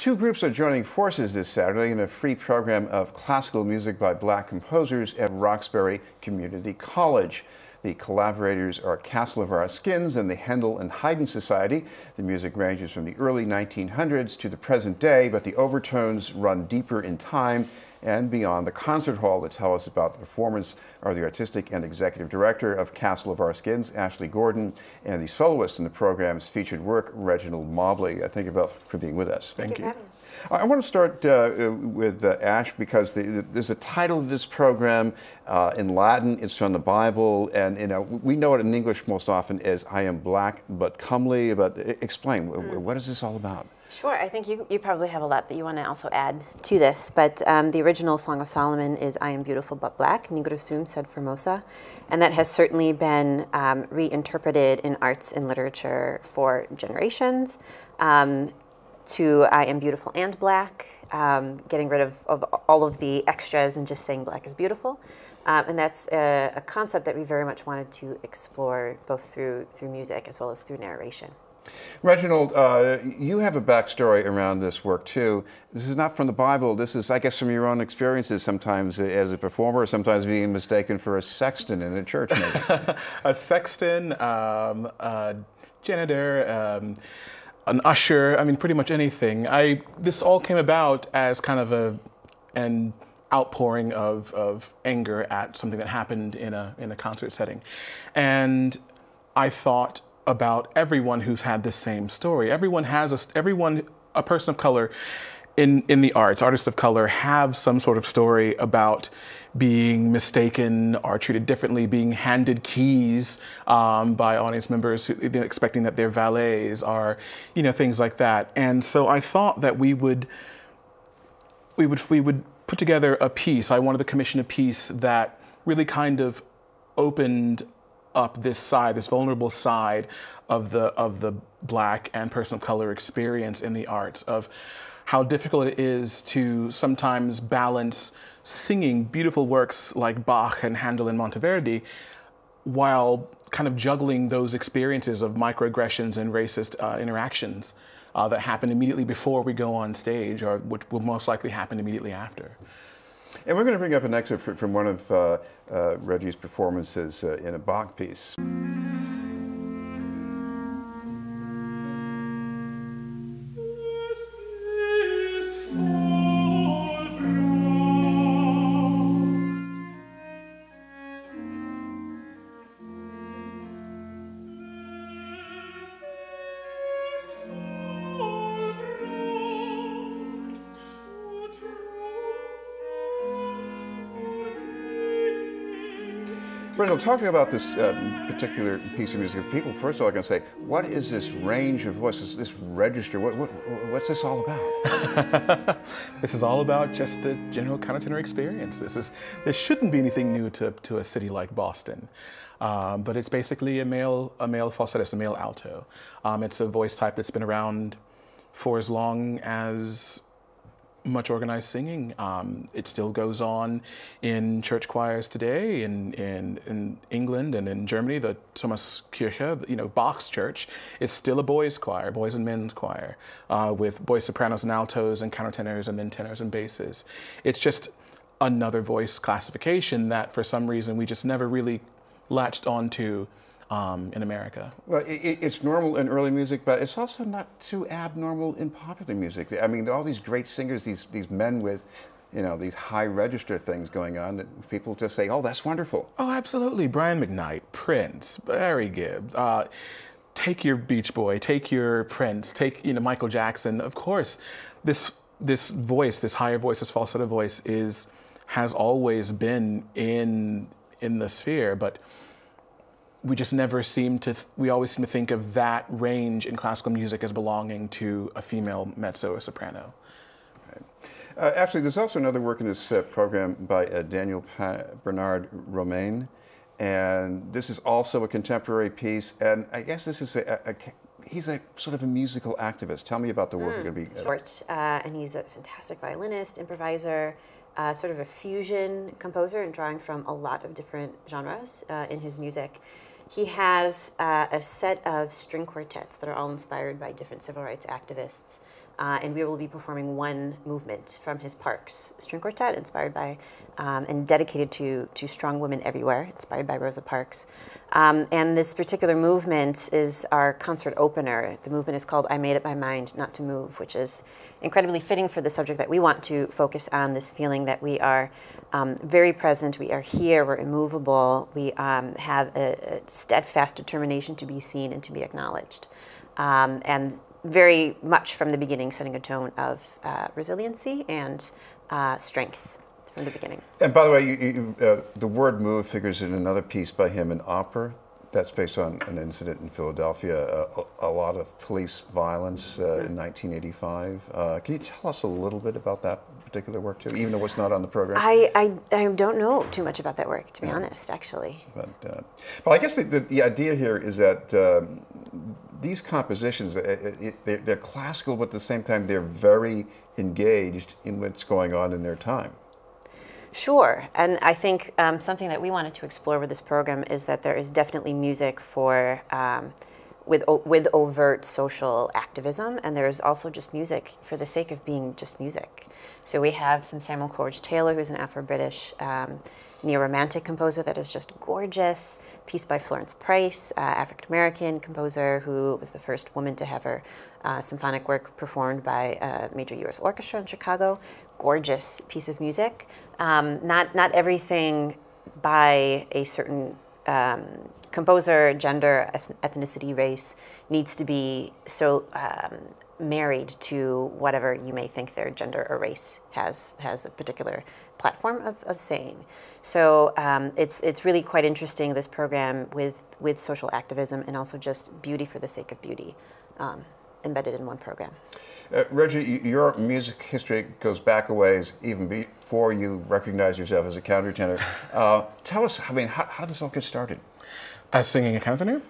Two groups are joining forces this Saturday in a free program of classical music by black composers at Roxbury Community College. The collaborators are Castle of Our Skins and the Handel and Haydn Society. The music ranges from the early 1900s to the present day, but the overtones run deeper in time and beyond. The concert hall to tell us about the performance are the artistic and executive director of Castle of Our Skins, Ashleigh Gordon, and the soloist in the program's featured work, Reginald Mobley. Thank you both for being with us. Thank you. I want to start with Ash, because there's a title of this program in Latin. It's from the Bible, and we know it in English most often as "I am black but comely." But explain, what is this all about? Sure. I think you probably have a lot that you want to also add to this, but the original Song of Solomon is "I am beautiful but black, nigro sum sed formosa," and that has certainly been reinterpreted in arts and literature for generations. To "I am beautiful and black," getting rid of all of the extras and just saying black is beautiful. And that's a concept that we very much wanted to explore both through music as well as through narration. Reginald, you have a backstory around this work too. This is not from the Bible. This is, I guess, from your own experiences, sometimes as a performer, sometimes being mistaken for a sexton in a church, maybe. A sexton, a janitor, an usher, I mean, pretty much anything. This all came about as kind of an outpouring of anger at something that happened in a concert setting. And I thought about everyone who's had the same story. A person of color in the arts, artists of color, have some sort of story about being mistaken or treated differently, being handed keys by audience members expecting that they're valets, or things like that. And so I thought that we would put together a piece. I wanted to commission a piece that really kind of opened up this vulnerable side of the black and person of color experience in the arts, of how difficult it is to sometimes balance singing beautiful works like Bach and Handel and Monteverdi while kind of juggling those experiences of microaggressions and racist interactions that happen immediately before we go on stage, or which will most likely happen immediately after. And we're going to bring up an excerpt from one of Reggie's performances in a Bach piece. Reginald, talking about this particular piece of music, people first of all are going to say, what is this range of voice, this register? What's this all about? This is all about just the general countertenor experience. This shouldn't be anything new to a city like Boston, but it's basically a male falsettist, a male alto. It's a voice type that's been around for as long as much organized singing. It still goes on in church choirs today in England and in Germany. The Thomaskirche, Bach's church, it's still a boys' choir, boys and men's choir, with boys sopranos and altos and countertenors and then tenors and basses. It's just another voice classification that for some reason we just never really latched onto in America. Well, it's normal in early music, but it's also not too abnormal in popular music. I mean, all these great singers, these men with, these high register things going on that people just say, oh, that's wonderful. Oh, absolutely. Brian McKnight, Prince, Barry Gibb. Take your Beach Boy, take your Prince, take Michael Jackson. Of course, this voice, this higher voice, this falsetto voice has always been in the sphere, but we just never we always seem to think of that range in classical music as belonging to a female mezzo or soprano. Right. Actually, there's also another work in this program by Daniel Bernard Romain, and this is also a contemporary piece, and I guess this is he's a sort of a musical activist. Tell me about the work you're going to be... Short, and he's a fantastic violinist, improviser, sort of a fusion composer and drawing from a lot of different genres in his music. He has a set of string quartets that are all inspired by different civil rights activists and we will be performing one movement from his Parks String Quartet, inspired by and dedicated to strong women everywhere, inspired by Rosa Parks. And this particular movement is our concert opener. The movement is called I Made Up My Mind Not to Move, which is incredibly fitting for the subject that we want to focus on, this feeling that we are very present, we are here, we're immovable, we have a steadfast determination to be seen and to be acknowledged. And very much from the beginning setting a tone of resiliency and strength from the beginning. And by the way, the word move figures in another piece by him, an opera that's based on an incident in Philadelphia, a lot of police violence in 1985. Can you tell us a little bit about that particular work too, even though it's not on the program? I don't know too much about that work, to be honest, actually. But well, I guess the idea here is that these compositions, they're classical, but at the same time they're very engaged in what's going on in their time. Sure, and I think something that we wanted to explore with this program is that there is definitely music for with overt social activism, and there is also just music for the sake of being just music. So we have some Samuel Coleridge Taylor, who's an Afro-British neo-romantic composer that is just gorgeous. Piece by Florence Price, African-American composer who was the first woman to have her symphonic work performed by a major U.S. orchestra in Chicago. Gorgeous piece of music. Not everything by a certain composer, gender, ethnicity, race needs to be so married to whatever you may think their gender or race has a particular platform of saying. So it's really quite interesting, this program with social activism and also just beauty for the sake of beauty embedded in one program. Reggie, your music history goes back a ways, even before you recognize yourself as a countertenor. Tell us, I mean, how does this all get started? As singing a countertenor?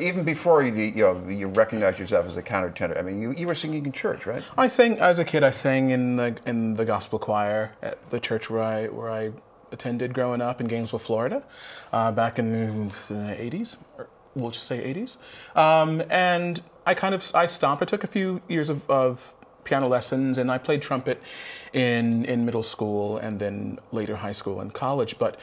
Even before you recognize yourself as a countertenor. I mean, you were singing in church, right? I sang as a kid. I sang in the gospel choir at the church where I attended growing up in Gainesville, Florida, back in the 80s. Or we'll just say 80s. And I stopped. I took a few years of piano lessons, and I played trumpet in middle school and then later high school and college. But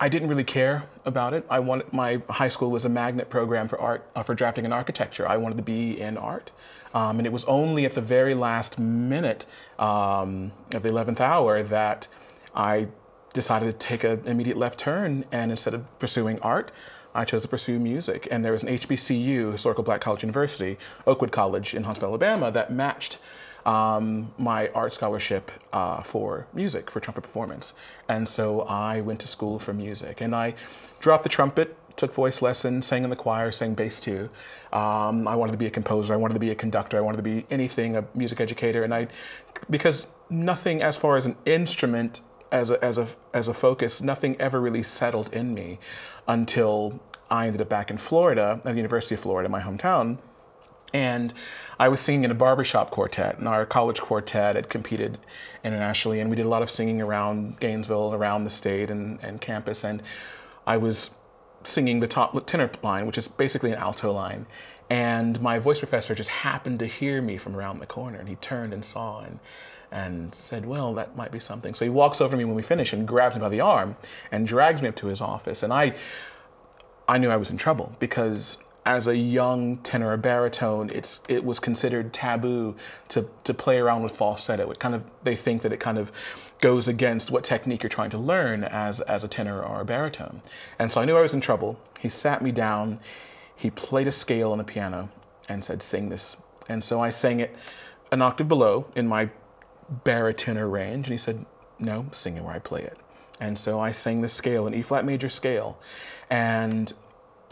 I didn't really care about it. My high school was a magnet program for art, for drafting and architecture. I wanted to be in art. And it was only at the very last minute, at the 11th hour, that I decided to take an immediate left turn, and instead of pursuing art, I chose to pursue music. And there was an HBCU, Historical Black College University, Oakwood College in Huntsville, Alabama, that matched my art scholarship for music, for trumpet performance. And so I went to school for music. And I dropped the trumpet, took voice lessons, sang in the choir, sang bass too. I wanted to be a composer, I wanted to be a conductor, I wanted to be anything, a music educator. And because nothing as far as an instrument, as a focus, nothing ever really settled in me until I ended up back in Florida, at the University of Florida, my hometown. And I was singing in a barbershop quartet, and our college quartet had competed internationally, and we did a lot of singing around Gainesville, around the state and campus, and I was singing the top tenor line, which is basically an alto line, and my voice professor just happened to hear me from around the corner, and he turned and saw and said, well, that might be something. So he walks over to me when we finish and grabs me by the arm and drags me up to his office, and I knew I was in trouble, because as a young tenor or baritone, it was considered taboo to play around with falsetto. They think that it kind of goes against what technique you're trying to learn as a tenor or a baritone. And so I knew I was in trouble. He sat me down, he played a scale on the piano and said, sing this. And so I sang it an octave below in my baritenor range, and he said, no, sing it where I play it. And so I sang the scale, an E-flat major scale, and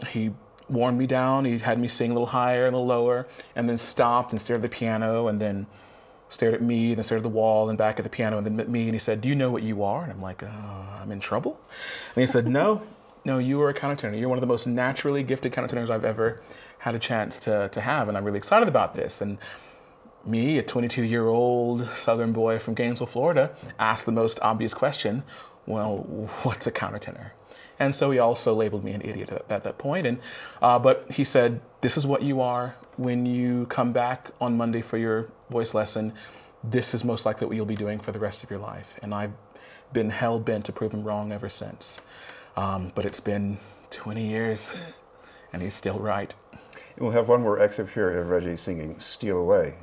he warmed me down. He had me sing a little higher and a little lower, and then stopped and stared at the piano, and then stared at me, then stared at the wall, and back at the piano, and then at me, and he said, do you know what you are? And I'm like, I'm in trouble? And he said, no, you are a countertenor. You're one of the most naturally gifted countertenors I've ever had a chance to have, and I'm really excited about this. And me, a 22-year-old Southern boy from Gainesville, Florida, asked the most obvious question, well, what's a countertenor? And so he also labeled me an idiot at that point. And but he said, this is what you are. When you come back on Monday for your voice lesson, this is most likely what you'll be doing for the rest of your life. And I've been hell-bent to prove him wrong ever since. But it's been 20 years, and he's still right. We'll have one more excerpt here of Reggie singing Steal Away.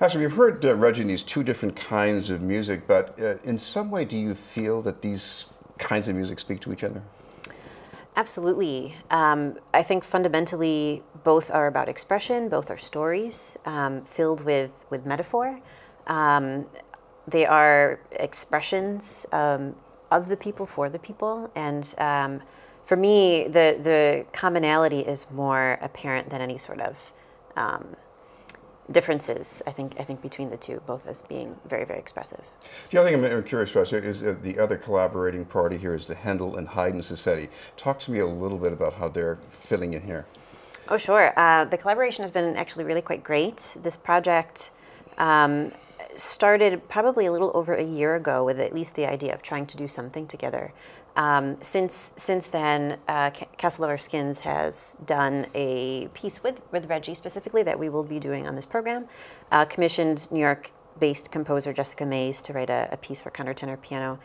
Actually, we've heard Reggie in these two different kinds of music, but in some way, do you feel that these kinds of music speak to each other? Absolutely. I think fundamentally both are about expression, both are stories filled with metaphor. They are expressions of the people for the people, and for me, the commonality is more apparent than any sort of differences, I think, between the two, both as being very, very expressive. The other thing I'm curious about is the other collaborating party here is the Handel and Haydn Society. Talk to me a little bit about how they're fitting in here. Oh, sure. The collaboration has been actually really quite great. This project started probably a little over a year ago with at least the idea of trying to do something together. Since then, Castle of Our Skins has done a piece with Reggie specifically that we will be doing on this program, commissioned New York-based composer Jessica Mays to write a piece for countertenor, piano,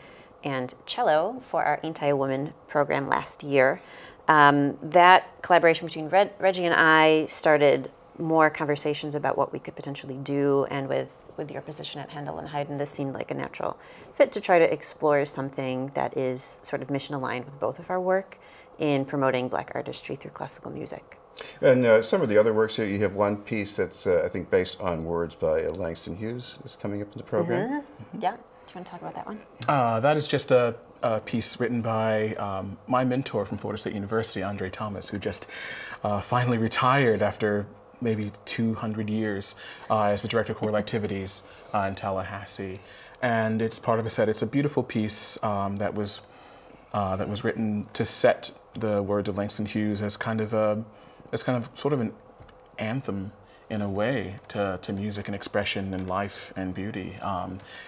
and cello for our Ain't I a Woman program last year. That collaboration between Reggie and I started more conversations about what we could potentially do, and with your position at Handel and Haydn, this seemed like a natural fit to try to explore something that is sort of mission aligned with both of our work in promoting Black artistry through classical music. And some of the other works here, you have one piece that's, I think, based on words by Langston Hughes is coming up in the program. Mm-hmm. Yeah, do you want to talk about that one? That is just a piece written by my mentor from Florida State University, Andre Thomas, who just finally retired after maybe 200 years as the director of choral activities in Tallahassee. And it's part of a set. It's a beautiful piece that was written to set the words of Langston Hughes as kind of sort of an anthem in a way to music and expression and life and beauty.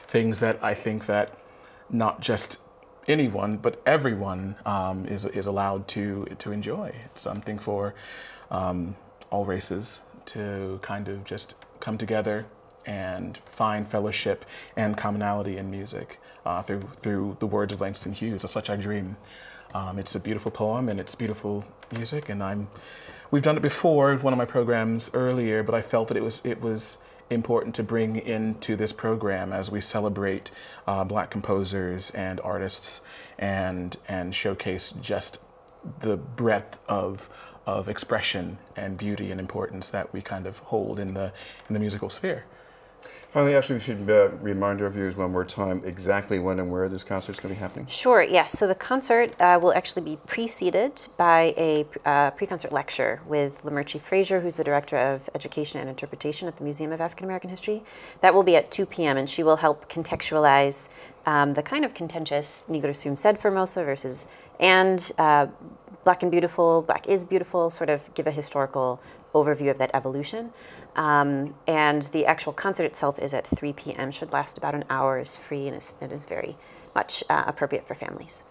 Things that I think that not just anyone but everyone is allowed to enjoy. It's something for all races to kind of just come together and find fellowship and commonality in music through the words of Langston Hughes, of such I dream. It's a beautiful poem and it's beautiful music, and we've done it before in one of my programs earlier, but I felt that it was important to bring into this program as we celebrate Black composers and artists and showcase just the breadth of expression and beauty and importance that we kind of hold in the musical sphere. Finally, actually, we should remind our viewers one more time exactly when and where this concert is going to be happening. Sure, yes. So the concert will actually be preceded by a pre-concert lecture with Lamerchi Frazier, who's the Director of Education and Interpretation at the Museum of African American History. That will be at 2 p.m. and she will help contextualize the kind of contentious Negro Sum Sed Formosa versus Black and Beautiful, Black is Beautiful, sort of give a historical overview of that evolution. And the actual concert itself is at 3 p.m., should last about an hour, is free, and it is very much appropriate for families.